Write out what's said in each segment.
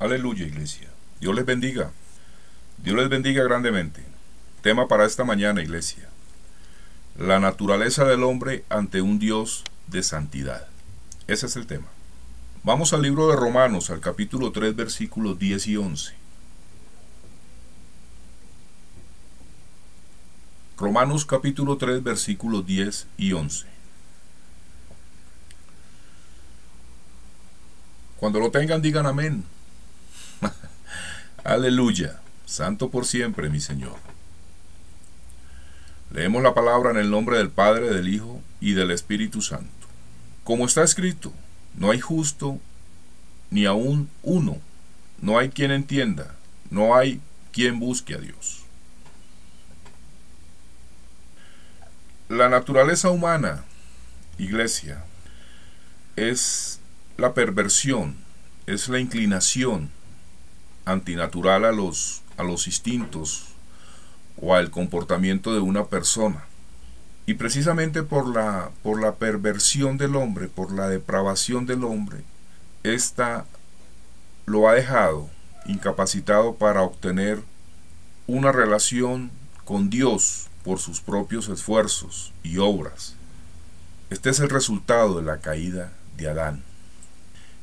Aleluya, iglesia. Dios les bendiga. Dios les bendiga grandemente. Tema para esta mañana, iglesia. La naturaleza del hombre ante un Dios de santidad. Ese es el tema. Vamos al libro de Romanos, al capítulo 3, versículos 10 y 11. Romanos capítulo 3, versículos 10 y 11. Cuando lo tengan, digan amén. Aleluya. Santo por siempre, mi Señor. Leemos la palabra en el nombre del Padre, del Hijo y del Espíritu Santo. Como está escrito, no hay justo ni aun uno, no hay quien entienda, no hay quien busque a Dios. La naturaleza humana, iglesia, es la perversión, es la inclinación antinatural a los instintos o al comportamiento de una persona. Y precisamente por la perversión del hombre, por la depravación del hombre, esta lo ha dejado incapacitado para obtener una relación con Dios por sus propios esfuerzos y obras. Este es el resultado de la caída de Adán.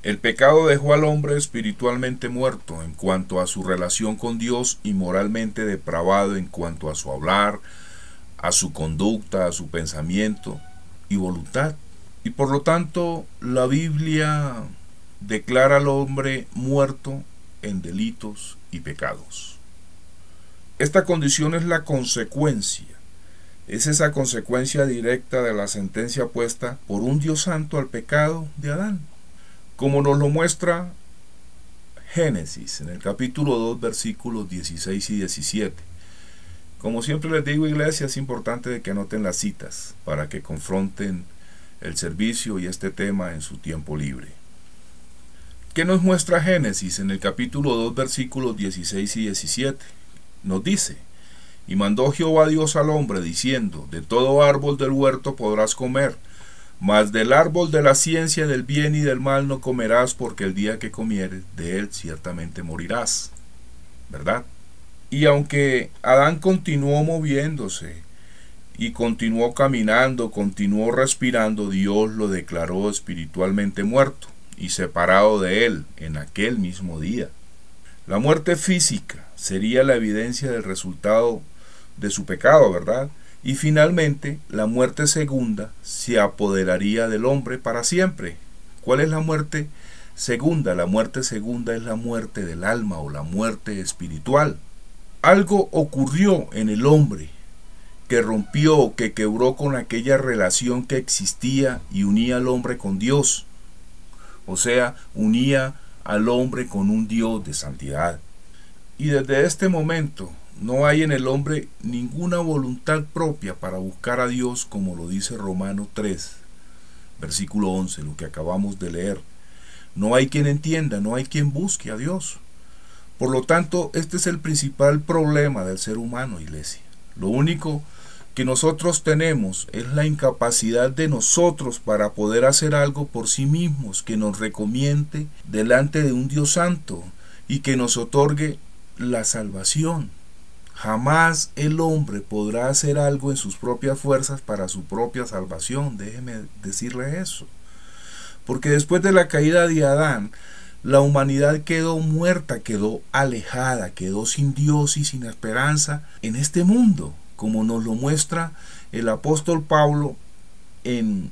El pecado dejó al hombre espiritualmente muerto en cuanto a su relación con Dios y moralmente depravado en cuanto a su hablar, a su conducta, a su pensamiento y voluntad. Y por lo tanto, la Biblia declara al hombre muerto en delitos y pecados. Esta condición es la consecuencia, es esa consecuencia directa de la sentencia puesta por un Dios santo al pecado de Adán, como nos lo muestra Génesis en el capítulo 2, versículos 16 y 17. Como siempre les digo, iglesia, es importante que anoten las citas para que confronten el servicio y este tema en su tiempo libre. ¿Qué nos muestra Génesis en el capítulo 2, versículos 16 y 17? Nos dice: y mandó Jehová Dios al hombre, diciendo: de todo árbol del huerto podrás comer, mas del árbol de la ciencia del bien y del mal no comerás, porque el día que comieres de él ciertamente morirás. ¿Verdad? Y aunque Adán continuó moviéndose y continuó caminando, continuó respirando, Dios lo declaró espiritualmente muerto y separado de él en aquel mismo día. La muerte física sería la evidencia del resultado de su pecado, ¿verdad? Y finalmente, la muerte segunda se apoderaría del hombre para siempre. ¿Cuál es la muerte segunda? La muerte segunda es la muerte del alma o la muerte espiritual. Algo ocurrió en el hombre que rompió, que quebró con aquella relación que existía y unía al hombre con Dios. O sea, unía al hombre con un Dios de santidad. Y desde este momento no hay en el hombre ninguna voluntad propia para buscar a Dios, como lo dice Romanos 3, versículo 11, lo que acabamos de leer. No hay quien entienda, no hay quien busque a Dios. Por lo tanto, este es el principal problema del ser humano, iglesia. Lo único que nosotros tenemos es la incapacidad de nosotros para poder hacer algo por sí mismos, que nos recomiende delante de un Dios santo y que nos otorgue la salvación. Jamás el hombre podrá hacer algo en sus propias fuerzas para su propia salvación. Déjeme decirle eso. Porque después de la caída de Adán, la humanidad quedó muerta, quedó alejada, quedó sin Dios y sin esperanza en este mundo, como nos lo muestra el apóstol Pablo en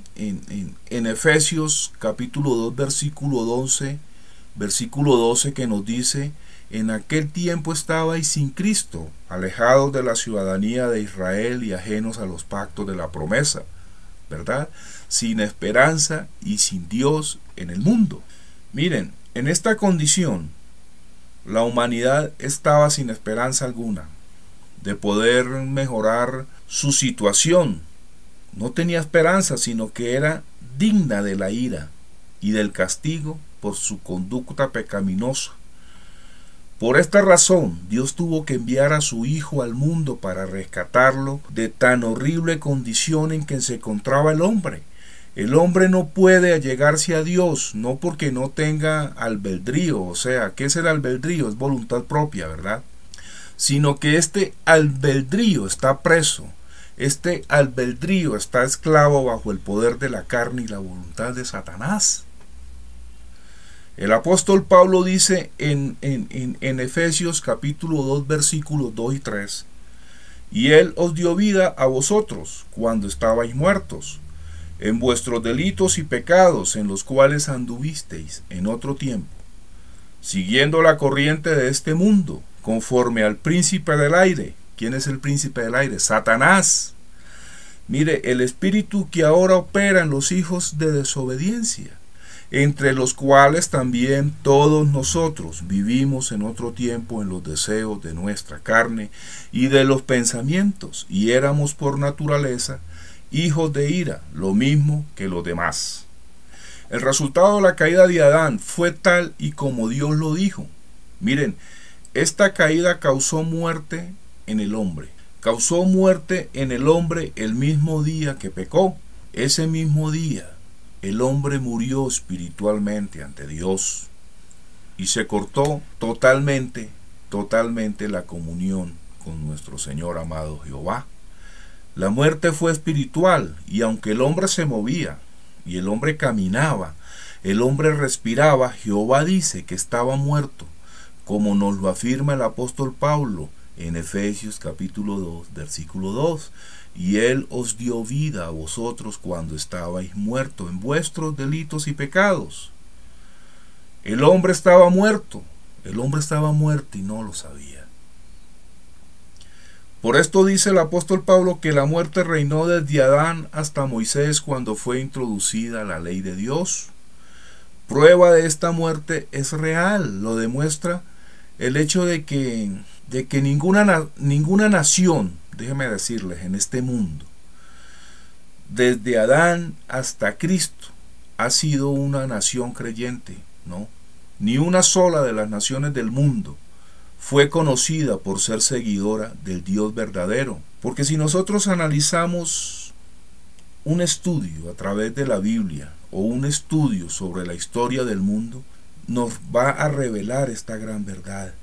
Efesios capítulo 2, versículo 12, que nos dice: en aquel tiempo estabais sin Cristo, alejados de la ciudadanía de Israel y ajenos a los pactos de la promesa, ¿verdad? Sin esperanza y sin Dios en el mundo. Miren, en esta condición, la humanidad estaba sin esperanza alguna de poder mejorar su situación. No tenía esperanza, sino que era digna de la ira y del castigo por su conducta pecaminosa. Por esta razón, Dios tuvo que enviar a su Hijo al mundo para rescatarlo de tan horrible condición en que se encontraba el hombre, El hombre no puede allegarse a Dios, no porque no tenga albedrío, o sea, ¿qué es el albedrío? Es voluntad propia, ¿verdad? Sino que este albedrío está preso, este albedrío está esclavo bajo el poder de la carne y la voluntad de Satanás. El apóstol Pablo dice en Efesios capítulo 2 versículos 2 y 3, y Él os dio vida a vosotros cuando estabais muertos en vuestros delitos y pecados, en los cuales anduvisteis en otro tiempo, siguiendo la corriente de este mundo, conforme al príncipe del aire. ¿Quién es el príncipe del aire? Satanás. Mire, el espíritu que ahora opera en los hijos de desobediencia, entre los cuales también todos nosotros vivimos en otro tiempo en los deseos de nuestra carne y de los pensamientos, y éramos por naturaleza hijos de ira, lo mismo que los demás. El resultado de la caída de Adán fue tal y como Dios lo dijo. Miren, esta caída causó muerte en el hombre. Causó muerte en el hombre el mismo día que pecó. Ese mismo día el hombre murió espiritualmente ante Dios y se cortó totalmente la comunión con nuestro Señor amado Jehová. La muerte fue espiritual, y aunque el hombre se movía y el hombre caminaba, el hombre respiraba, Jehová dice que estaba muerto, como nos lo afirma el apóstol Pablo en Efesios capítulo 2 versículo 2. Y Él os dio vida a vosotros cuando estabais muertos en vuestros delitos y pecados. El hombre estaba muerto y no lo sabía. Por esto dice el apóstol Pablo que la muerte reinó desde Adán hasta Moisés cuando fue introducida la ley de Dios. Prueba de esta muerte es real, lo demuestra el hecho de que ninguna nación, déjenme decirles, en este mundo, desde Adán hasta Cristo, ha sido una nación creyente, ¿no? Ni una sola de las naciones del mundo fue conocida por ser seguidora del Dios verdadero. Porque si nosotros analizamos un estudio a través de la Biblia o un estudio sobre la historia del mundo, nos va a revelar esta gran verdad.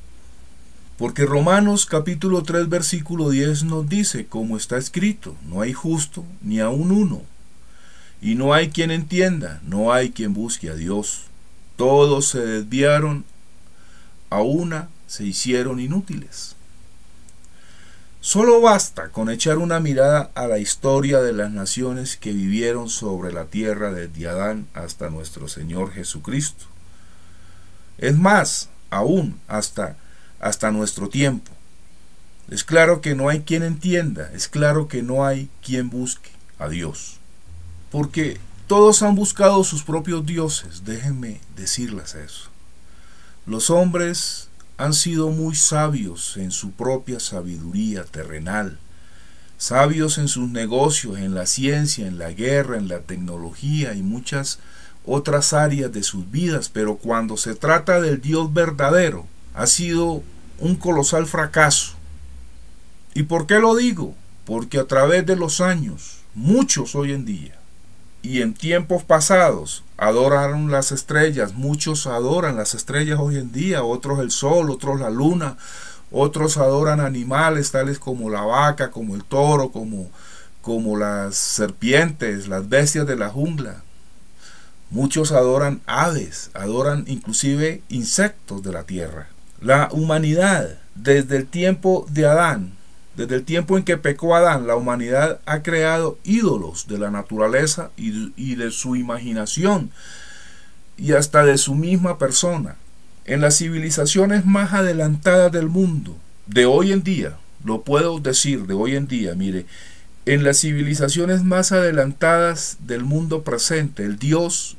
Porque Romanos capítulo 3 versículo 10 nos dice, como está escrito, no hay justo ni aun uno, y no hay quien entienda, no hay quien busque a Dios. Todos se desviaron, a una se hicieron inútiles. Solo basta con echar una mirada a la historia de las naciones que vivieron sobre la tierra desde Adán hasta nuestro Señor Jesucristo. Es más, aún hasta nuestro tiempo. Es claro que no hay quien entienda, es claro que no hay quien busque a Dios. Porque todos han buscado sus propios dioses, déjenme decirles eso. Los hombres han sido muy sabios en su propia sabiduría terrenal, sabios en sus negocios, en la ciencia, en la guerra, en la tecnología y muchas otras áreas de sus vidas, pero cuando se trata del Dios verdadero, ha sido un colosal fracaso. ¿Y por qué lo digo? Porque a través de los años, muchos hoy en día, y en tiempos pasados, adoraron las estrellas. Muchos adoran las estrellas hoy en día, otros el sol, otros la luna, otros adoran animales tales como la vaca, como el toro, como las serpientes, las bestias de la jungla. Muchos adoran aves, adoran inclusive insectos de la tierra. La humanidad, desde el tiempo de Adán, desde el tiempo en que pecó Adán, la humanidad ha creado ídolos de la naturaleza y de su imaginación y hasta de su misma persona. En las civilizaciones más adelantadas del mundo, de hoy en día, lo puedo decir de hoy en día, mire, en las civilizaciones más adelantadas del mundo presente, el Dios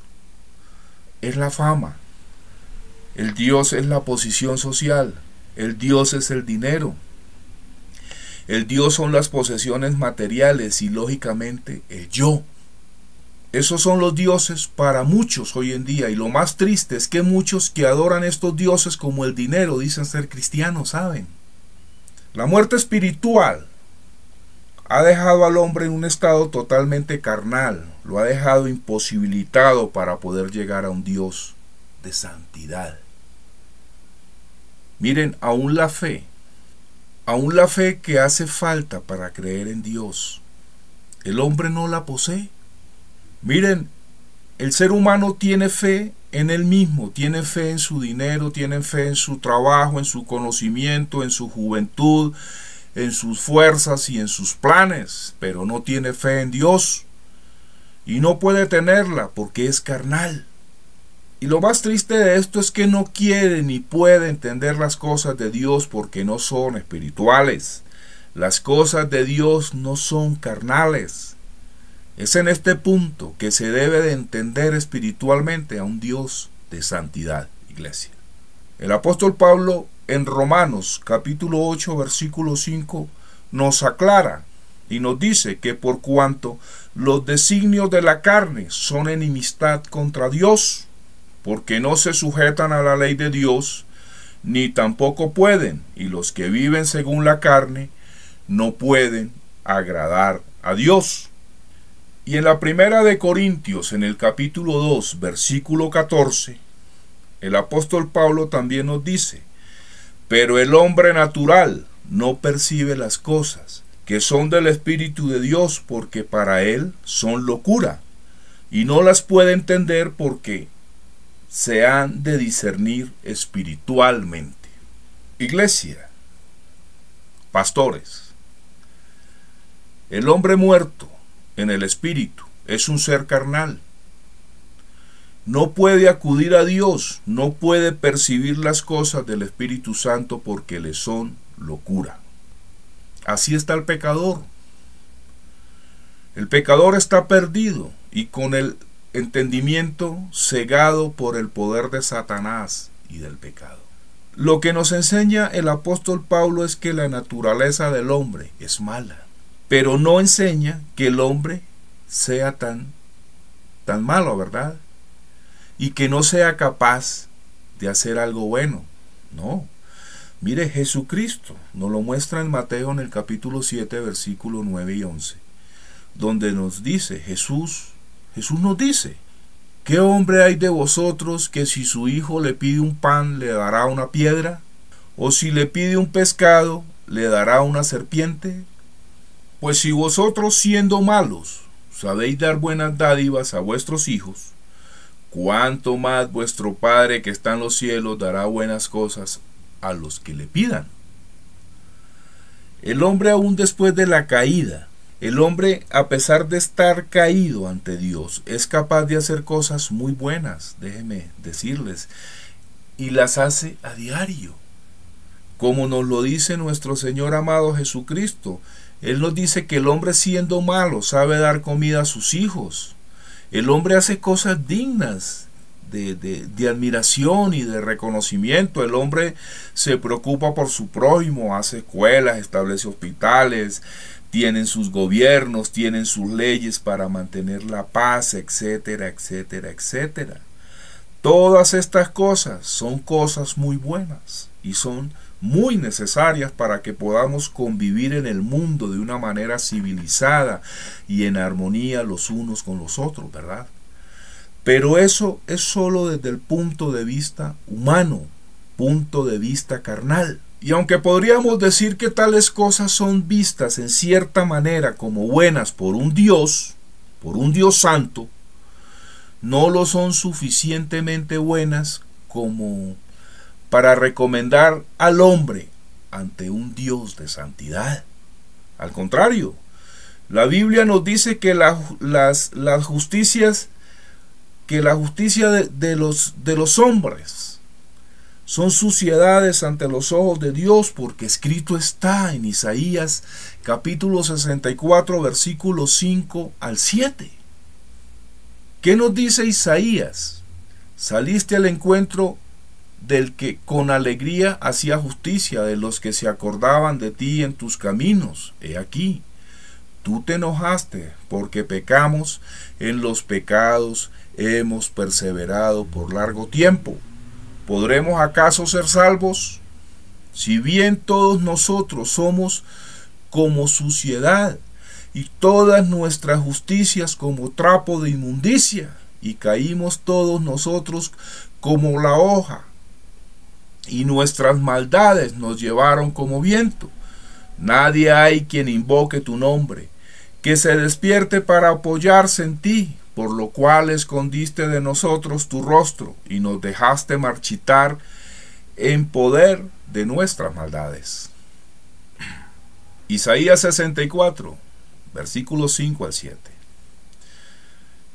es la fama, el Dios es la posición social, el Dios es el dinero. El Dios son las posesiones materiales y lógicamente el yo. Esos son los dioses para muchos hoy en día, y lo más triste es que muchos que adoran estos dioses como el dinero dicen ser cristianos, ¿saben? La muerte espiritual ha dejado al hombre en un estado totalmente carnal, lo ha dejado imposibilitado para poder llegar a un Dios de santidad. Miren, aún la fe que hace falta para creer en Dios, el hombre no la posee. Miren, el ser humano tiene fe en él mismo, tiene fe en su dinero, tiene fe en su trabajo, en su conocimiento, en su juventud, en sus fuerzas y en sus planes, pero no tiene fe en Dios y no puede tenerla porque es carnal. Y lo más triste de esto es que no quiere ni puede entender las cosas de Dios porque no son espirituales. Las cosas de Dios no son carnales. Es en este punto que se debe de entender espiritualmente a un Dios de santidad, iglesia. El apóstol Pablo en Romanos capítulo 8 versículo 5 nos aclara y nos dice que por cuanto los designios de la carne son enemistad contra Dios, porque no se sujetan a la ley de Dios, ni tampoco pueden, y los que viven según la carne no pueden agradar a Dios. Y en la primera de Corintios, en el capítulo 2, versículo 14, el apóstol Pablo también nos dice: pero el hombre natural no percibe las cosas que son del Espíritu de Dios, porque para él son locura, y no las puede entender porque se han de discernir espiritualmente. Iglesia, pastores, el hombre muerto en el espíritu es un ser carnal. No puede acudir a Dios, no puede percibir las cosas del Espíritu Santo porque le son locura. Así está el pecador. El pecador está perdido y con el entendimiento cegado por el poder de Satanás y del pecado. Lo que nos enseña el apóstol Pablo es que la naturaleza del hombre es mala, pero no enseña que el hombre sea tan malo, ¿verdad? Y que no sea capaz de hacer algo bueno. No. Mire, Jesucristo nos lo muestra en Mateo en el capítulo 7, versículos 9 y 11, donde nos dice, Jesús nos dice: ¿qué hombre hay de vosotros que si su hijo le pide un pan le dará una piedra? ¿O si le pide un pescado le dará una serpiente? Pues si vosotros, siendo malos, sabéis dar buenas dádivas a vuestros hijos, cuánto más vuestro Padre que está en los cielos dará buenas cosas a los que le pidan. El hombre, aún después de la caída, el hombre, a pesar de estar caído ante Dios, es capaz de hacer cosas muy buenas, déjenme decirles, y las hace a diario, como nos lo dice nuestro Señor amado Jesucristo. Él nos dice que el hombre, siendo malo, sabe dar comida a sus hijos. El hombre hace cosas dignas de admiración y de reconocimiento. El hombre se preocupa por su prójimo, hace escuelas, establece hospitales, tienen sus gobiernos, tienen sus leyes para mantener la paz, etcétera, etcétera, etcétera. Todas estas cosas son cosas muy buenas y son muy necesarias para que podamos convivir en el mundo de una manera civilizada y en armonía los unos con los otros, ¿verdad? Pero eso es solo desde el punto de vista humano, punto de vista carnal. Y aunque podríamos decir que tales cosas son vistas en cierta manera como buenas por un Dios santo, no lo son suficientemente buenas como para recomendar al hombre ante un Dios de santidad. Al contrario, la Biblia nos dice que la justicia de los hombres son suciedades ante los ojos de Dios, porque escrito está en Isaías capítulo 64 versículos 5 al 7. ¿Qué nos dice Isaías? Saliste al encuentro del que con alegría hacía justicia, de los que se acordaban de ti en tus caminos. He aquí, tú te enojaste porque pecamos, en los pecados hemos perseverado por largo tiempo. ¿Podremos acaso ser salvos? Si bien todos nosotros somos como suciedad, y todas nuestras justicias como trapo de inmundicia, y caímos todos nosotros como la hoja, y nuestras maldades nos llevaron como viento. Nadie hay quien invoque tu nombre, que se despierte para apoyarse en ti, por lo cual escondiste de nosotros tu rostro y nos dejaste marchitar en poder de nuestras maldades. Isaías 64, versículos 5 al 7.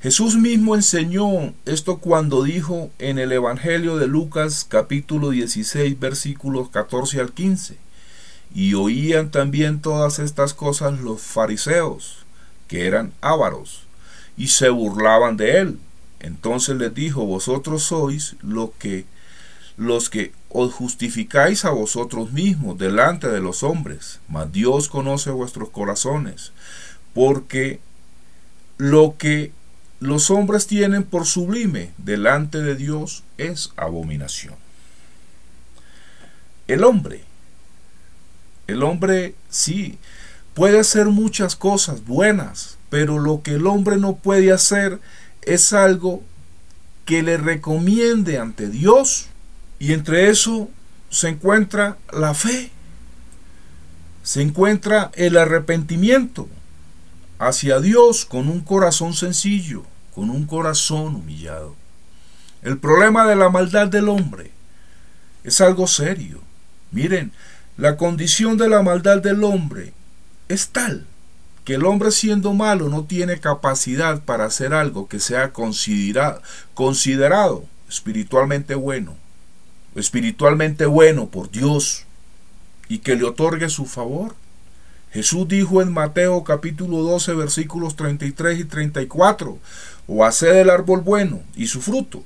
Jesús mismo enseñó esto cuando dijo en el Evangelio de Lucas capítulo 16 versículos 14 al 15: y oían también todas estas cosas los fariseos, que eran ávaros, y se burlaban de él. Entonces les dijo: vosotros sois los que os justificáis a vosotros mismos delante de los hombres, mas Dios conoce vuestros corazones, porque lo que los hombres tienen por sublime delante de Dios es abominación. El hombre sí puede hacer muchas cosas buenas, pero lo que el hombre no puede hacer es algo que le recomiende ante Dios, y entre eso se encuentra la fe, se encuentra el arrepentimiento hacia Dios con un corazón sencillo, con un corazón humillado. El problema de la maldad del hombre es algo serio. Miren, la condición de la maldad del hombre es tal que el hombre, siendo malo, no tiene capacidad para hacer algo que sea considerado espiritualmente bueno por Dios y que le otorgue su favor. Jesús dijo en Mateo capítulo 12 versículos 33 y 34: o haced el árbol bueno y su fruto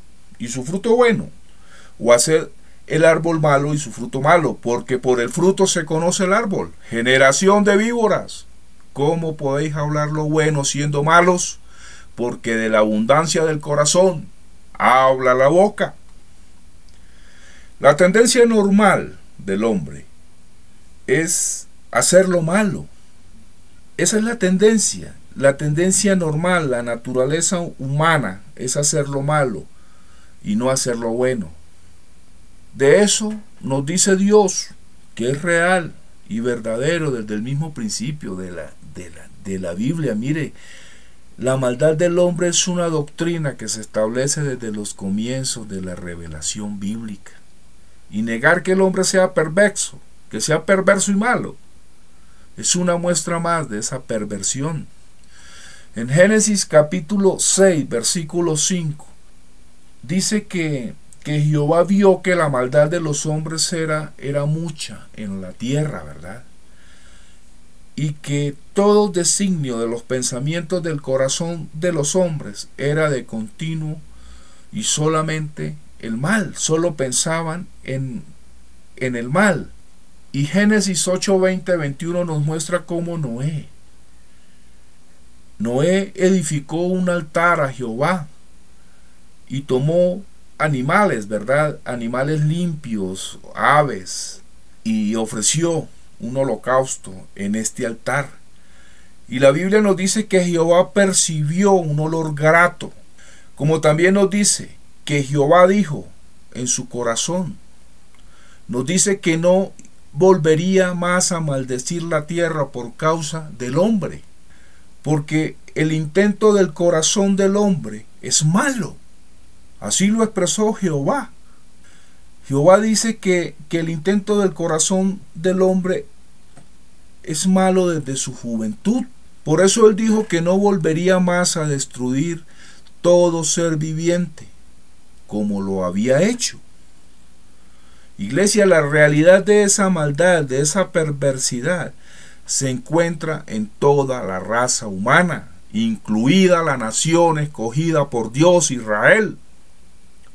bueno, o haced el árbol malo y su fruto malo, porque por el fruto se conoce el árbol. Generación de víboras, ¿cómo podéis hablar lo bueno siendo malos? Porque de la abundancia del corazón habla la boca. La tendencia normal del hombre es hacer lo malo. Esa es la tendencia normal, la naturaleza humana es hacer lo malo y no hacer lo bueno. De eso nos dice Dios que es real y verdadero desde el mismo principio de la Biblia. Mire, la maldad del hombre es una doctrina que se establece desde los comienzos de la revelación bíblica. Y negar que el hombre sea perverso, que sea perverso y malo, es una muestra más de esa perversión. En Génesis capítulo 6, versículo 5, dice que Jehová vio que la maldad de los hombres era mucha en la tierra, ¿verdad? Y que todo designio de los pensamientos del corazón de los hombres era de continuo y solamente el mal, solo pensaban en el mal. Y Génesis 8, 20, 21 nos muestra cómo Noé edificó un altar a Jehová y tomó animales, ¿verdad? Animales limpios, aves, y ofreció un holocausto en este altar. Y la Biblia nos dice que Jehová percibió un olor grato, como también nos dice que Jehová dijo en su corazón, nos dice que no volvería más a maldecir la tierra por causa del hombre, porque el intento del corazón del hombre es malo. Así lo expresó Jehová. Jehová dice que el intento del corazón del hombre es malo desde su juventud. Por eso él dijo que no volvería más a destruir todo ser viviente, como lo había hecho. Iglesia, la realidad de esa maldad, de esa perversidad, se encuentra en toda la raza humana, incluida la nación escogida por Dios, Israel.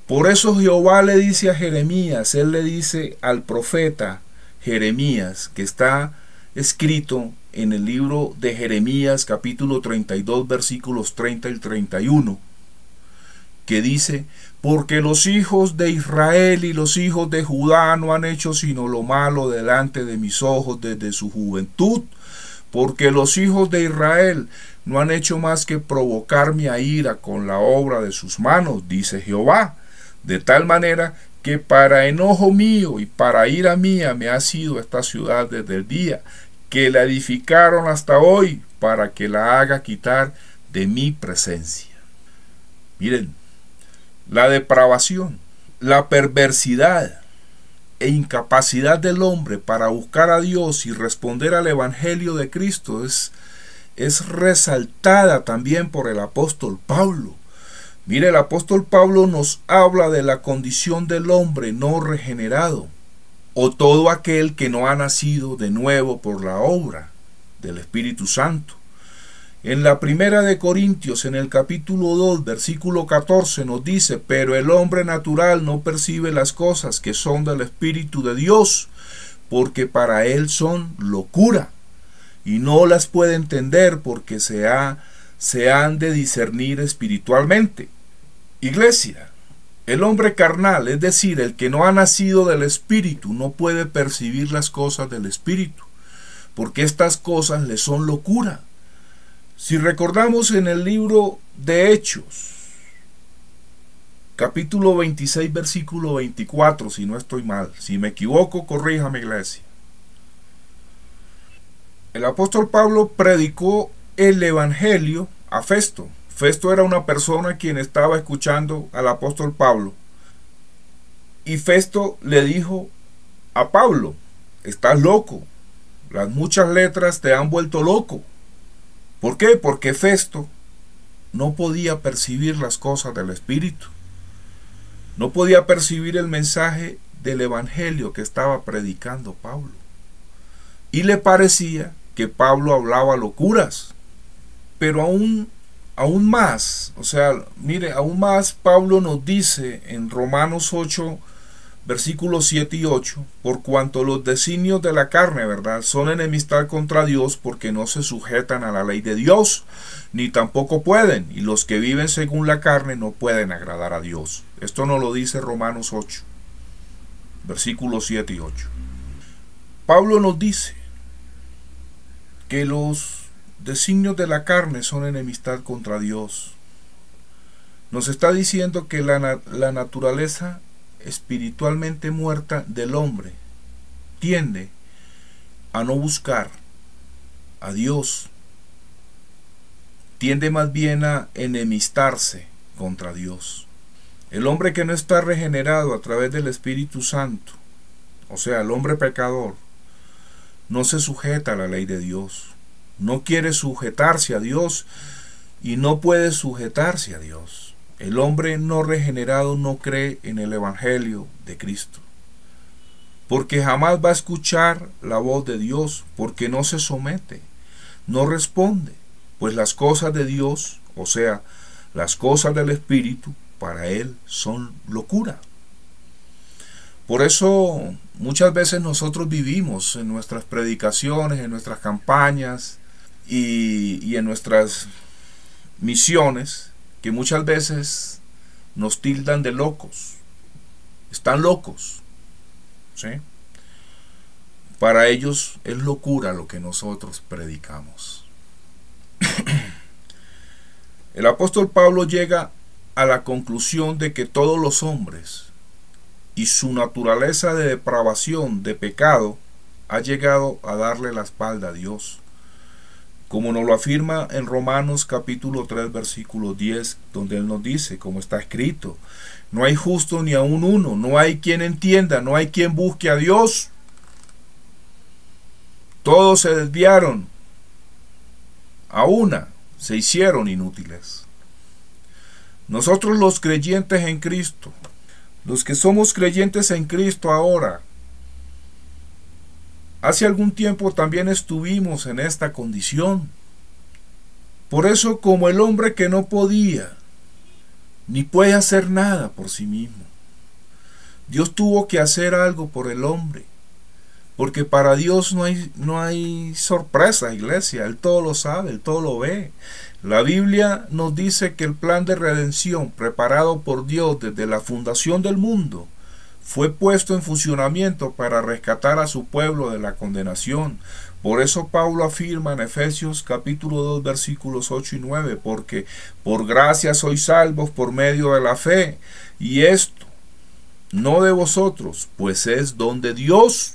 Por eso Jehová le dice a Jeremías, él le dice al profeta Jeremías, que está escrito en el libro de Jeremías capítulo 32 versículos 30 y 31, que dice: porque los hijos de Israel y los hijos de Judá no han hecho sino lo malo delante de mis ojos desde su juventud, porque los hijos de Israel no han hecho más que provocarme a ira con la obra de sus manos, dice Jehová, de tal manera que para enojo mío y para ira mía me ha sido esta ciudad desde el día que la edificaron hasta hoy, para que la haga quitar de mi presencia. Miren, la depravación, la perversidad e incapacidad del hombre para buscar a Dios y responder al Evangelio de Cristo es resaltada también por el apóstol Pablo. Mire, el apóstol Pablo nos habla de la condición del hombre no regenerado, o todo aquel que no ha nacido de nuevo por la obra del Espíritu Santo. En la primera de Corintios, en el capítulo 2, versículo 14, nos dice: pero el hombre natural no percibe las cosas que son del Espíritu de Dios, porque para él son locura, y no las puede entender porque se han de discernir espiritualmente. Iglesia, el hombre carnal, es decir, el que no ha nacido del Espíritu, no puede percibir las cosas del Espíritu, porque estas cosas le son locura. Si recordamos en el libro de Hechos, capítulo 26, versículo 24, si no estoy mal, si me equivoco, corríjame, iglesia. El apóstol Pablo predicó el Evangelio a Festo. Festo era una persona quien estaba escuchando al apóstol Pablo. Y Festo le dijo a Pablo: estás loco, las muchas letras te han vuelto loco. ¿Por qué? Porque Festo no podía percibir las cosas del Espíritu. No podía percibir el mensaje del Evangelio que estaba predicando Pablo. Y le parecía que Pablo hablaba locuras. Pero aún más, mire, aún más Pablo nos dice en Romanos 8, versículos 7 y 8, por cuanto los designios de la carne, ¿verdad?, son enemistad contra Dios, porque no se sujetan a la ley de Dios, ni tampoco pueden, y los que viven según la carne no pueden agradar a Dios. Esto nos lo dice Romanos 8, versículos 7 y 8. Pablo nos dice que los designios de la carne son enemistad contra Dios. Nos está diciendo que la naturaleza espiritualmente muerta del hombre tiende a no buscar a Dios, tiende más bien a enemistarse contra Dios. El hombre que no está regenerado a través del Espíritu Santo, o sea, el hombre pecador, no se sujeta a la ley de Dios, no quiere sujetarse a Dios y no puede sujetarse a Dios. El hombre no regenerado no cree en el Evangelio de Cristo, porque jamás va a escuchar la voz de Dios, porque no se somete, no responde, pues las cosas de Dios, o sea, las cosas del Espíritu, para él son locura. Por eso muchas veces nosotros vivimos en nuestras predicaciones, en nuestras campañas y en nuestras misiones, que muchas veces nos tildan de locos. Están locos, ¿sí? Para ellos es locura lo que nosotros predicamos. El apóstol Pablo llega a la conclusión de que todos los hombres y su naturaleza de depravación, de pecado, ha llegado a darle la espalda a Dios, como nos lo afirma en Romanos capítulo 3 versículo 10, donde él nos dice, como está escrito: no hay justo ni aun uno, no hay quien entienda, no hay quien busque a Dios. Todos se desviaron, a una se hicieron inútiles. Nosotros los creyentes en Cristo, los que somos creyentes en Cristo ahora, hace algún tiempo también estuvimos en esta condición. Por eso, como el hombre que no podía ni puede hacer nada por sí mismo, Dios tuvo que hacer algo por el hombre, porque para Dios no hay sorpresa, iglesia. Él todo lo sabe, Él todo lo ve. La Biblia nos dice que el plan de redención preparado por Dios desde la fundación del mundo fue puesto en funcionamiento para rescatar a su pueblo de la condenación. Por eso Pablo afirma en Efesios capítulo 2 versículos 8 y 9, porque por gracia sois salvos por medio de la fe, y esto no de vosotros, pues es don de Dios,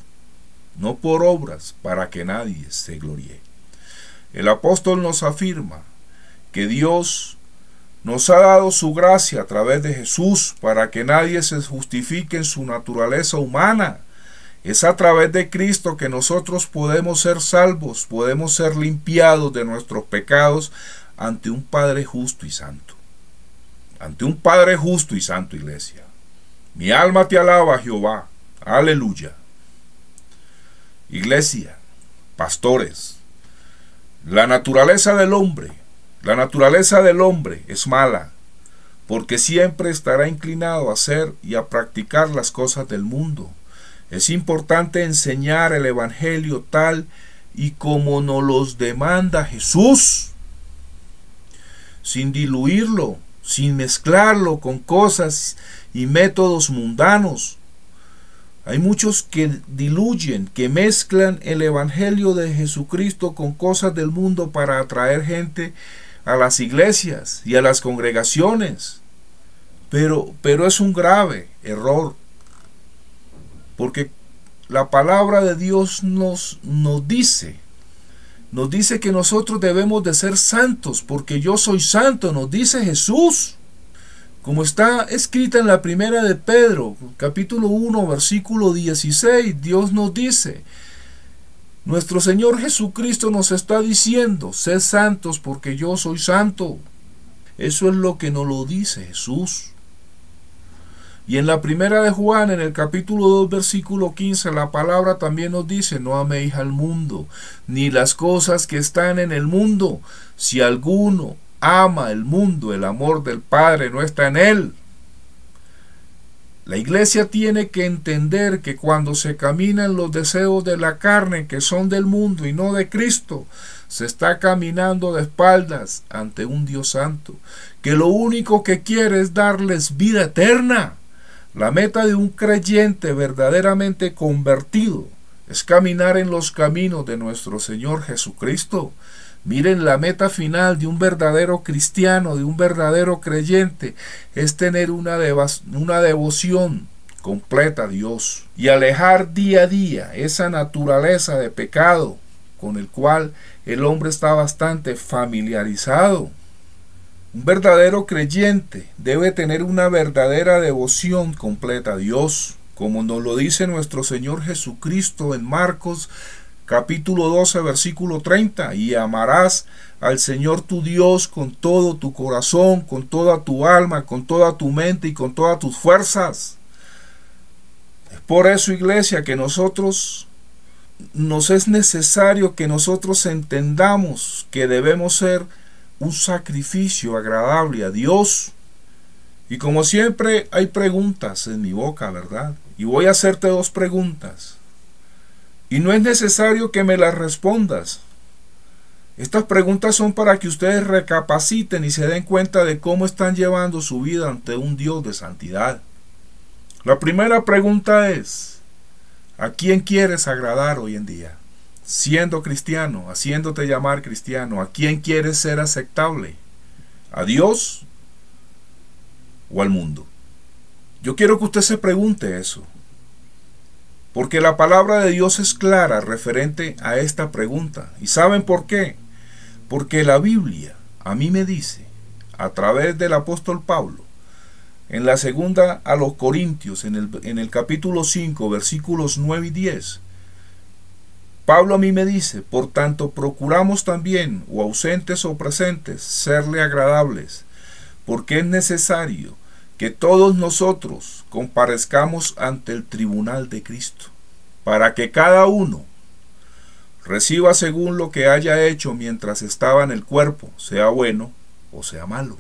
no por obras, para que nadie se gloríe. El apóstol nos afirma que Dios nos ha dado su gracia a través de Jesús para que nadie se justifique en su naturaleza humana. Es a través de Cristo que nosotros podemos ser salvos, podemos ser limpiados de nuestros pecados ante un Padre justo y santo. Ante un Padre justo y santo, iglesia. Mi alma te alaba, Jehová. Aleluya. Iglesia, pastores, la naturaleza del hombre es mala, porque siempre estará inclinado a hacer y a practicar las cosas del mundo. Es importante enseñar el evangelio tal y como nos los demanda Jesús, sin diluirlo, sin mezclarlo con cosas y métodos mundanos. Hay muchos que diluyen, que mezclan el evangelio de Jesucristo con cosas del mundo para atraer gente a las iglesias y a las congregaciones. Pero es un grave error, porque la palabra de Dios nos dice que nosotros debemos de ser santos, porque yo soy santo, nos dice Jesús. Como está escrita en la primera de Pedro, capítulo 1, versículo 16, Dios nos dice, nuestro Señor Jesucristo nos está diciendo, sed santos porque yo soy santo. Eso es lo que nos lo dice Jesús. Y en la primera de Juan, en el capítulo 2, versículo 15, la palabra también nos dice, no améis al mundo, ni las cosas que están en el mundo. Si alguno ama el mundo, el amor del Padre no está en él. La iglesia tiene que entender que cuando se caminan los deseos de la carne, que son del mundo y no de Cristo, se está caminando de espaldas ante un Dios santo, que lo único que quiere es darles vida eterna. La meta de un creyente verdaderamente convertido es caminar en los caminos de nuestro Señor Jesucristo. Miren, la meta final de un verdadero cristiano, de un verdadero creyente, es tener una devoción completa a Dios y alejar día a día esa naturaleza de pecado con el cual el hombre está bastante familiarizado. Un verdadero creyente debe tener una verdadera devoción completa a Dios, como nos lo dice nuestro Señor Jesucristo en Marcos capítulo 12, versículo 30, y amarás al Señor tu Dios con todo tu corazón, con toda tu alma, con toda tu mente y con todas tus fuerzas. Es por eso, iglesia, que nos es necesario que nosotros entendamos que debemos ser un sacrificio agradable a Dios. Y como siempre hay preguntas en mi boca, ¿verdad? Y voy a hacerte dos preguntas. Y no es necesario que me las respondas. Estas preguntas son para que ustedes recapaciten y se den cuenta de cómo están llevando su vida ante un Dios de santidad. La primera pregunta es, ¿a quién quieres agradar hoy en día? Siendo cristiano, haciéndote llamar cristiano, ¿a quién quieres ser aceptable? ¿A Dios o al mundo? Yo quiero que usted se pregunte eso, porque la palabra de Dios es clara referente a esta pregunta. ¿Y saben por qué? Porque la Biblia a mí me dice, a través del apóstol Pablo, en la segunda a los Corintios, en el capítulo 5, versículos 9 y 10, Pablo a mí me dice, por tanto procuramos también, o ausentes o presentes, serle agradables, porque es necesario que todos nosotros comparezcamos ante el tribunal de Cristo, para que cada uno reciba según lo que haya hecho mientras estaba en el cuerpo, sea bueno o sea malo.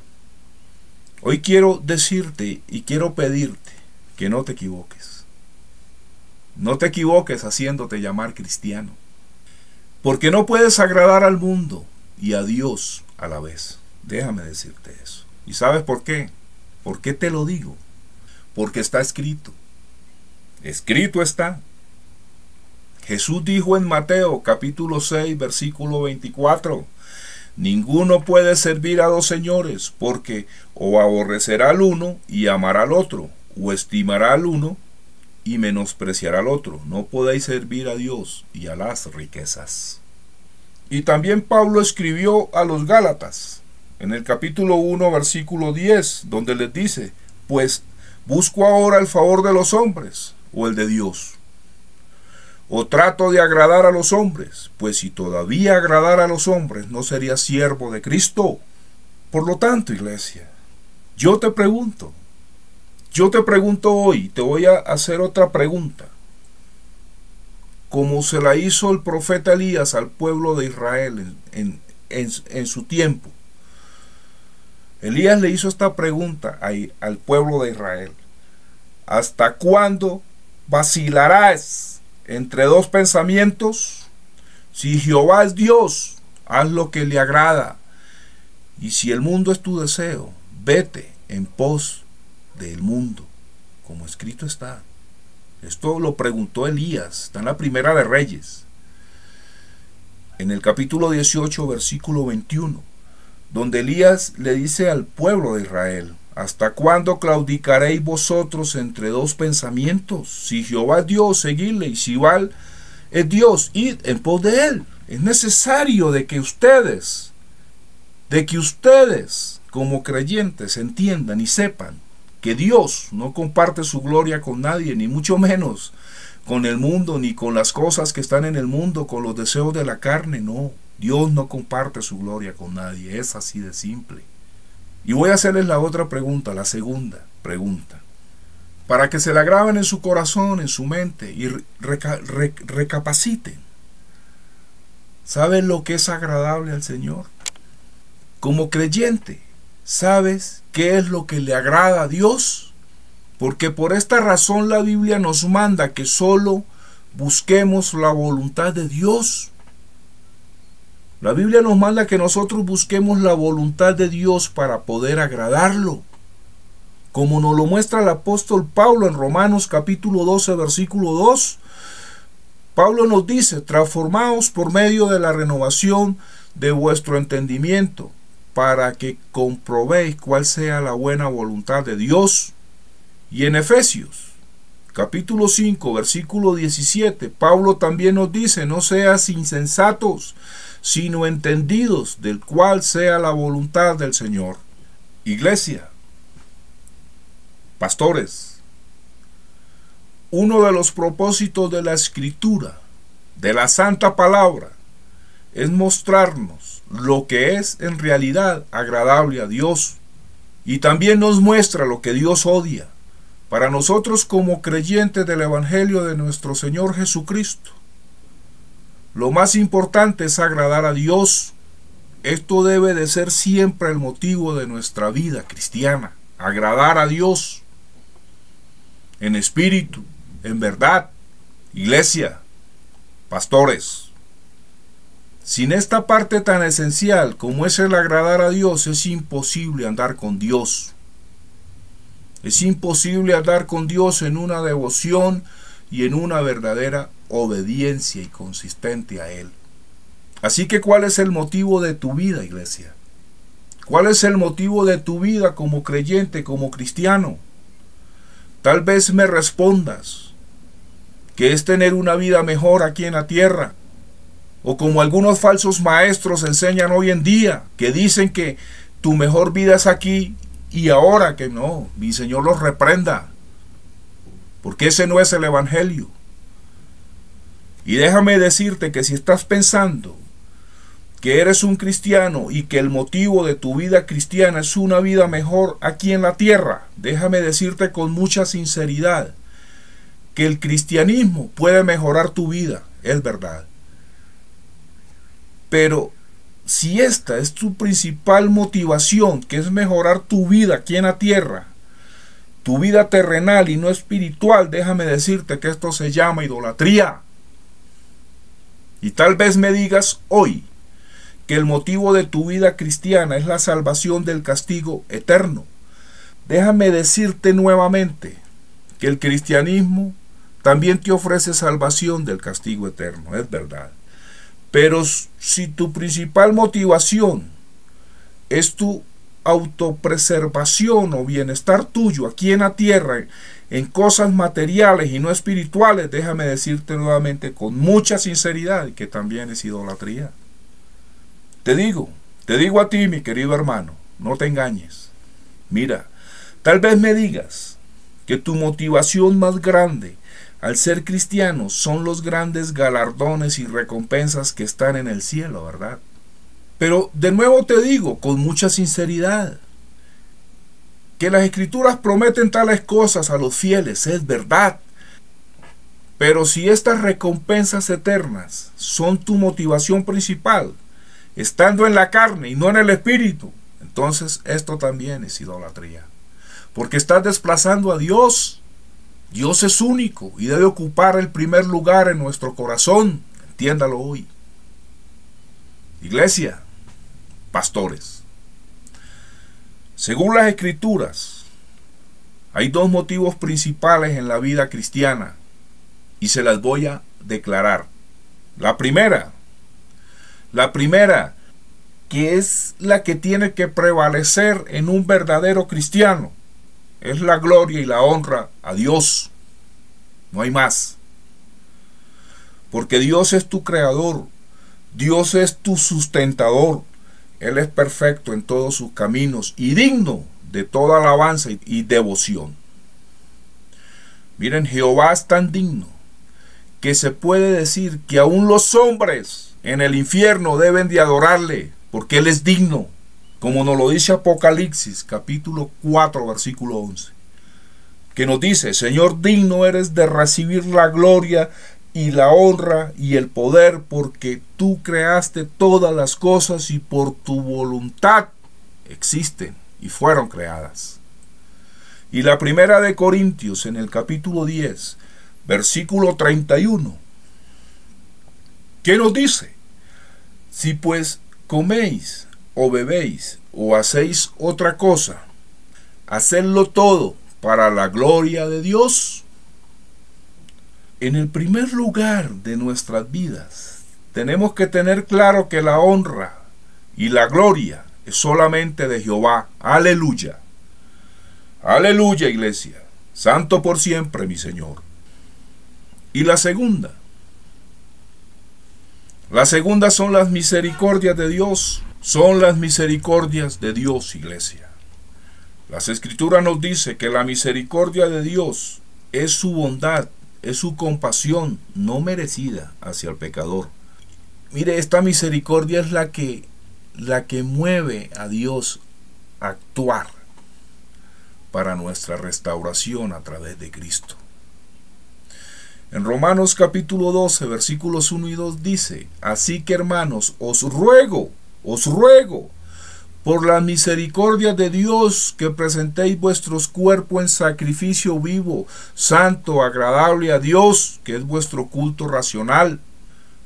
Hoy quiero decirte y quiero pedirte que no te equivoques. No te equivoques haciéndote llamar cristiano, porque no puedes agradar al mundo y a Dios a la vez. Déjame decirte eso. ¿Y sabes por qué? ¿Por qué te lo digo? Porque está escrito. Escrito está. Jesús dijo en Mateo capítulo 6, versículo 24, ninguno puede servir a dos señores, porque o aborrecerá al uno y amará al otro, o estimará al uno y menospreciará al otro. No podéis servir a Dios y a las riquezas. Y también Pablo escribió a los Gálatas, en el capítulo 1, versículo 10, donde les dice, pues busco ahora el favor de los hombres, o el de Dios. O trato de agradar a los hombres, pues si todavía agradara a los hombres, no sería siervo de Cristo. Por lo tanto, iglesia, yo te pregunto hoy, te voy a hacer otra pregunta. Como se la hizo el profeta Elías al pueblo de Israel en su tiempo. Elías le hizo esta pregunta al pueblo de Israel. ¿Hasta cuándo vacilarás entre dos pensamientos? Si Jehová es Dios, haz lo que le agrada. Y si el mundo es tu deseo, vete en pos del mundo, como escrito está. Esto lo preguntó Elías, está en la Primera de Reyes, en el capítulo 18, versículo 21, donde Elías le dice al pueblo de Israel, ¿hasta cuándo claudicaréis vosotros entre dos pensamientos? Si Jehová es Dios, seguidle, y si Baal es Dios, id en pos de él. Es necesario de que ustedes como creyentes entiendan y sepan que Dios no comparte su gloria con nadie, ni mucho menos con el mundo, ni con las cosas que están en el mundo, con los deseos de la carne. No, Dios no comparte su gloria con nadie, es así de simple. Y voy a hacerles la otra pregunta, la segunda pregunta, para que se la graben en su corazón, en su mente, y recapaciten. ¿Sabes lo que es agradable al Señor? Como creyente, ¿sabes qué es lo que le agrada a Dios? Porque por esta razón la Biblia nos manda que solo busquemos la voluntad de Dios. La Biblia nos manda que nosotros busquemos la voluntad de Dios para poder agradarlo. Como nos lo muestra el apóstol Pablo en Romanos capítulo 12, versículo 2. Pablo nos dice, transformaos por medio de la renovación de vuestro entendimiento, para que comprobéis cuál sea la buena voluntad de Dios. Y en Efesios, capítulo 5, versículo 17, Pablo también nos dice, no seas insensatos, sino entendidos del cual sea la voluntad del Señor. Iglesia, pastores, uno de los propósitos de la Escritura, de la Santa Palabra, es mostrarnos lo que es en realidad agradable a Dios, y también nos muestra lo que Dios odia. Para nosotros como creyentes del Evangelio de nuestro Señor Jesucristo, lo más importante es agradar a Dios. Esto debe de ser siempre el motivo de nuestra vida cristiana, agradar a Dios, en espíritu, en verdad. Iglesia, pastores, sin esta parte tan esencial como es el agradar a Dios, es imposible andar con Dios. Es imposible andar con Dios en una devoción y en una verdadera obediencia y consistente a Él. Así que, ¿cuál es el motivo de tu vida, iglesia? ¿Cuál es el motivo de tu vida como creyente, como cristiano? Tal vez me respondas que es tener una vida mejor aquí en la tierra, o como algunos falsos maestros enseñan hoy en día, que dicen que tu mejor vida es aquí y ahora. Que no, mi Señor los reprenda, porque ese no es el Evangelio. Y déjame decirte que si estás pensando que eres un cristiano y que el motivo de tu vida cristiana es una vida mejor aquí en la tierra, déjame decirte con mucha sinceridad que el cristianismo puede mejorar tu vida, es verdad. Pero si esta es tu principal motivación, que es mejorar tu vida aquí en la tierra, tu vida terrenal y no espiritual, déjame decirte que esto se llama idolatría. Y tal vez me digas hoy que el motivo de tu vida cristiana es la salvación del castigo eterno. Déjame decirte nuevamente que el cristianismo también te ofrece salvación del castigo eterno, es verdad. Pero si tu principal motivación es tu autopreservación o bienestar tuyo aquí en la tierra, en cosas materiales y no espirituales, déjame decirte nuevamente con mucha sinceridad que también es idolatría. Te digo a ti, mi querido hermano, no te engañes. Mira, tal vez me digas que tu motivación más grande al ser cristiano son los grandes galardones y recompensas que están en el cielo, ¿verdad? Pero de nuevo te digo, con mucha sinceridad, que las Escrituras prometen tales cosas a los fieles, es verdad. Pero si estas recompensas eternas son tu motivación principal, estando en la carne y no en el espíritu, entonces esto también es idolatría. Porque estás desplazando a Dios. Dios es único y debe ocupar el primer lugar en nuestro corazón. Entiéndalo hoy. Iglesia, pastores. Según las Escrituras, hay dos motivos principales en la vida cristiana y se las voy a declarar. La primera, que es la que tiene que prevalecer en un verdadero cristiano, es la gloria y la honra a Dios. No hay más. Porque Dios es tu creador. Dios es tu sustentador. Él es perfecto en todos sus caminos y digno de toda alabanza y devoción. Miren, Jehová es tan digno que se puede decir que aún los hombres en el infierno deben de adorarle, porque Él es digno. Como nos lo dice Apocalipsis, capítulo 4, versículo 11, que nos dice: Señor, digno eres de recibir la gloria y la honra y el poder, porque tú creaste todas las cosas y por tu voluntad existen y fueron creadas. Y la primera de Corintios, en el capítulo 10, versículo 31, ¿qué nos dice? Si pues coméis o bebéis o hacéis otra cosa, hacedlo todo para la gloria de Dios. En el primer lugar de nuestras vidas tenemos que tener claro que la honra y la gloria es solamente de Jehová. Aleluya. Aleluya, iglesia. Santo por siempre, mi Señor. Y la segunda son las misericordias de Dios. Son las misericordias de Dios, iglesia. Las Escrituras nos dice que la misericordia de Dios es su bondad, es su compasión no merecida hacia el pecador. Mire, esta misericordia es la que mueve a Dios a actuar para nuestra restauración a través de Cristo. En Romanos capítulo 12, versículos 1 y 2 dice: así que, hermanos, os ruego, por la misericordia de Dios, que presentéis vuestros cuerpos en sacrificio vivo, santo, agradable a Dios, que es vuestro culto racional.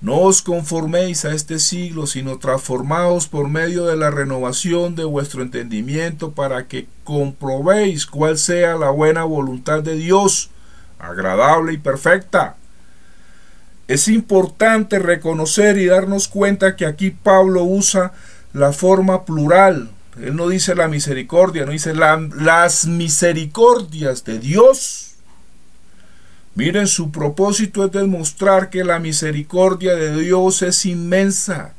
No os conforméis a este siglo, sino transformaos por medio de la renovación de vuestro entendimiento, para que comprobéis cuál sea la buena voluntad de Dios, agradable y perfecta. Es importante reconocer y darnos cuenta que aquí Pablo usa la forma plural. Él no dice la misericordia, no dice las misericordias de Dios. Miren, su propósito es demostrar que la misericordia de Dios es inmensa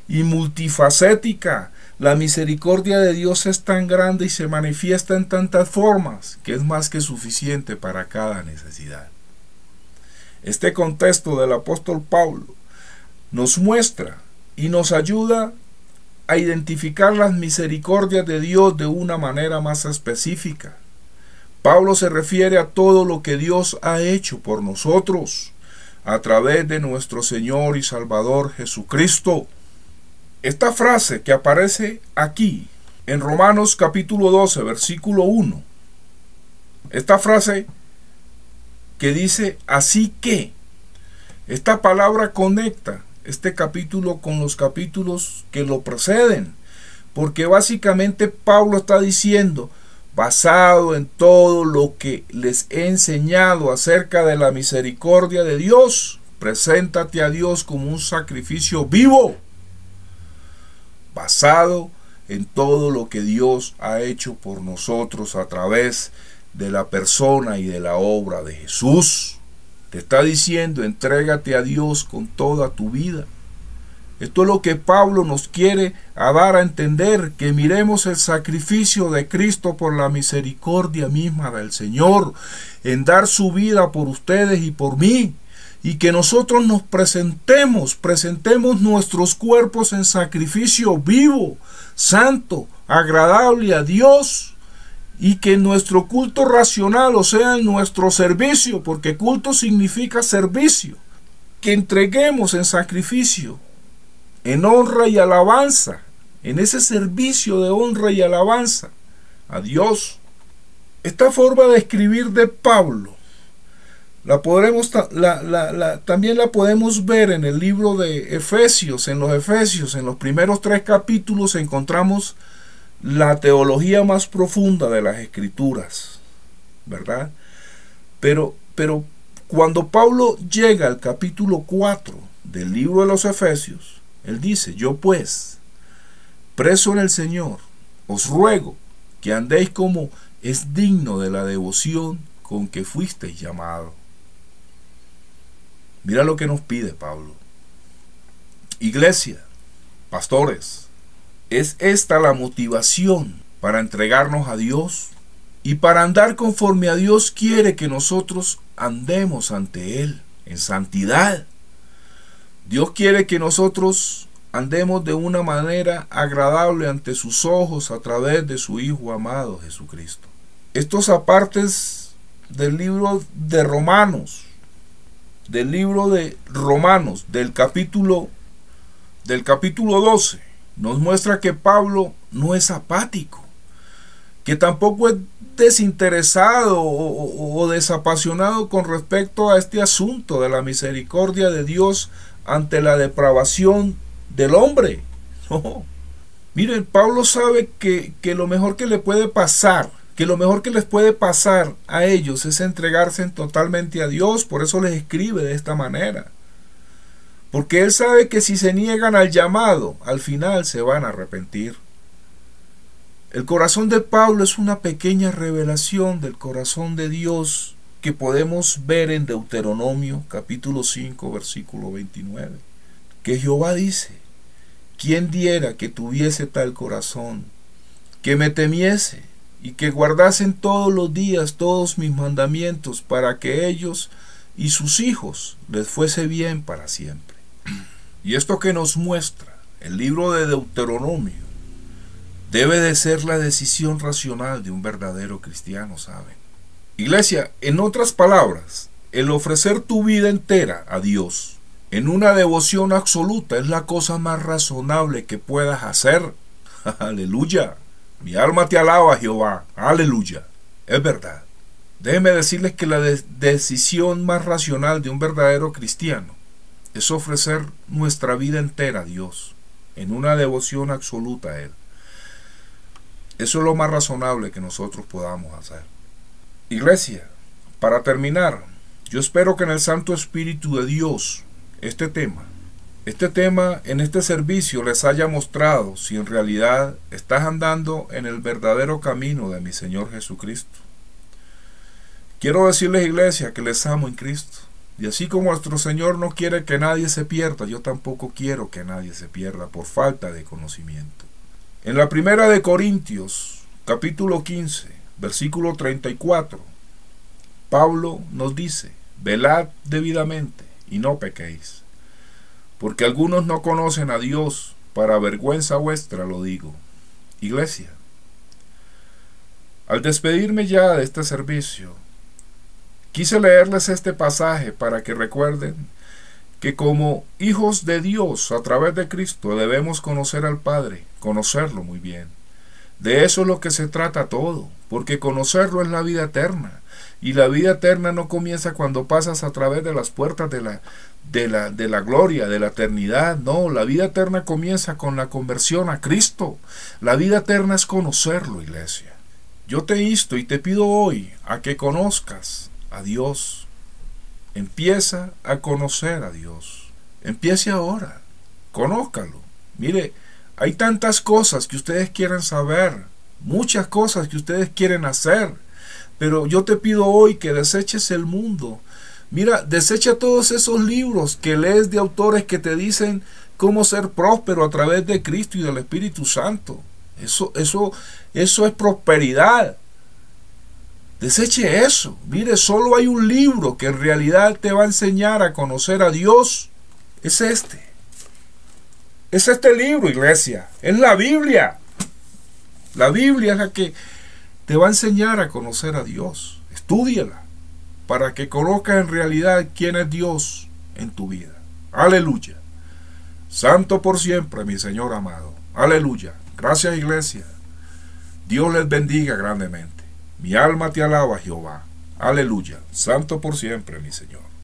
y multifacética. La misericordia de Dios es tan grande y se manifiesta en tantas formas que es más que suficiente para cada necesidad. Este contexto del apóstol Pablo nos muestra y nos ayuda a identificar las misericordias de Dios de una manera más específica. Pablo se refiere a todo lo que Dios ha hecho por nosotros a través de nuestro Señor y Salvador Jesucristo. Esta frase que aparece aquí en Romanos capítulo 12, versículo 1, esta frase que dice así que, esta palabra conecta este capítulo con los capítulos que lo preceden, porque básicamente Pablo está diciendo: basado en todo lo que les he enseñado acerca de la misericordia de Dios, preséntate a Dios como un sacrificio vivo, basado en todo lo que Dios ha hecho por nosotros a través de la persona y de la obra de Jesús. Te está diciendo, entrégate a Dios con toda tu vida. Esto es lo que Pablo nos quiere dar a entender, que miremos el sacrificio de Cristo por la misericordia misma del Señor, en dar su vida por ustedes y por mí, y que nosotros nos presentemos nuestros cuerpos en sacrificio vivo, santo, agradable a Dios, y que nuestro culto racional, o sea, en nuestro servicio, porque culto significa servicio, que entreguemos en sacrificio, en honra y alabanza, en ese servicio de honra y alabanza a Dios. Esta forma de escribir de Pablo también la podemos ver en el libro de Efesios. En los Efesios, en los primeros 3 capítulos, encontramos la teología más profunda de las Escrituras, ¿verdad? Pero cuando Pablo llega al capítulo 4 del libro de los Efesios, él dice: yo pues, preso en el Señor, os ruego que andéis como es digno de la devoción con que fuisteis llamados. Mira lo que nos pide Pablo. Iglesia, pastores, ¿es esta la motivación para entregarnos a Dios? Y para andar conforme a Dios quiere que nosotros andemos ante Él en santidad. Dios quiere que nosotros andemos de una manera agradable ante sus ojos a través de su Hijo amado Jesucristo. Estos apartes del libro de Romanos, del capítulo 12, nos muestra que Pablo no es apático, que tampoco es desinteresado o desapasionado con respecto a este asunto de la misericordia de Dios ante la depravación del hombre. No. Miren, Pablo sabe que lo mejor que le puede pasar, que lo mejor que les puede pasar a ellos es entregarse totalmente a Dios. Por eso les escribe de esta manera, porque él sabe que si se niegan al llamado, al final se van a arrepentir. El corazón de Pablo es una pequeña revelación del corazón de Dios que podemos ver en Deuteronomio capítulo 5 versículo 29, que Jehová dice: ¿quién diera que tuviese tal corazón, que me temiese y que guardasen todos los días todos mis mandamientos, para que ellos y sus hijos les fuese bien para siempre? Y esto que nos muestra el libro de Deuteronomio debe de ser la decisión racional de un verdadero cristiano, ¿saben? Iglesia, en otras palabras, el ofrecer tu vida entera a Dios en una devoción absoluta es la cosa más razonable que puedas hacer. Aleluya. Mi alma te alaba, Jehová. Aleluya. Es verdad. Déjenme decirles que la decisión más racional de un verdadero cristiano es ofrecer nuestra vida entera a Dios en una devoción absoluta a Él. Eso es lo más razonable que nosotros podamos hacer. Iglesia, para terminar, yo espero que en el Santo Espíritu de Dios este tema en este servicio les haya mostrado si en realidad estás andando en el verdadero camino de mi Señor Jesucristo. Quiero decirles, iglesia, que les amo en Cristo. Y así como nuestro Señor no quiere que nadie se pierda, yo tampoco quiero que nadie se pierda por falta de conocimiento. En la primera de Corintios, capítulo 15, versículo 34, Pablo nos dice: velad debidamente y no pequéis, porque algunos no conocen a Dios, para vergüenza vuestra lo digo. Iglesia, al despedirme ya de este servicio, quise leerles este pasaje para que recuerden que como hijos de Dios a través de Cristo debemos conocer al Padre, conocerlo muy bien. De eso es lo que se trata todo, porque conocerlo es la vida eterna. Y la vida eterna no comienza cuando pasas a través de las puertas de la gloria, de la eternidad. No, la vida eterna comienza con la conversión a Cristo. La vida eterna es conocerlo, iglesia. Yo te insto y te pido hoy a que conozcas a Dios. Empieza a conocer a Dios. Empiece ahora. Conózcalo. Mire, hay tantas cosas que ustedes quieren saber, muchas cosas que ustedes quieren hacer, pero yo te pido hoy que deseches el mundo. Mira, desecha todos esos libros que lees de autores que te dicen cómo ser próspero a través de Cristo y del Espíritu Santo. Eso es prosperidad. Deseche eso. Mire, solo hay un libro que en realidad te va a enseñar a conocer a Dios. Es este. Es este libro, iglesia. Es la Biblia. La Biblia es la que te va a enseñar a conocer a Dios. Estúdiala para que conozcas en realidad quién es Dios en tu vida. Aleluya. Santo por siempre, mi Señor amado. Aleluya. Gracias, iglesia. Dios les bendiga grandemente. Mi alma te alaba, Jehová. Aleluya. Santo por siempre, mi Señor.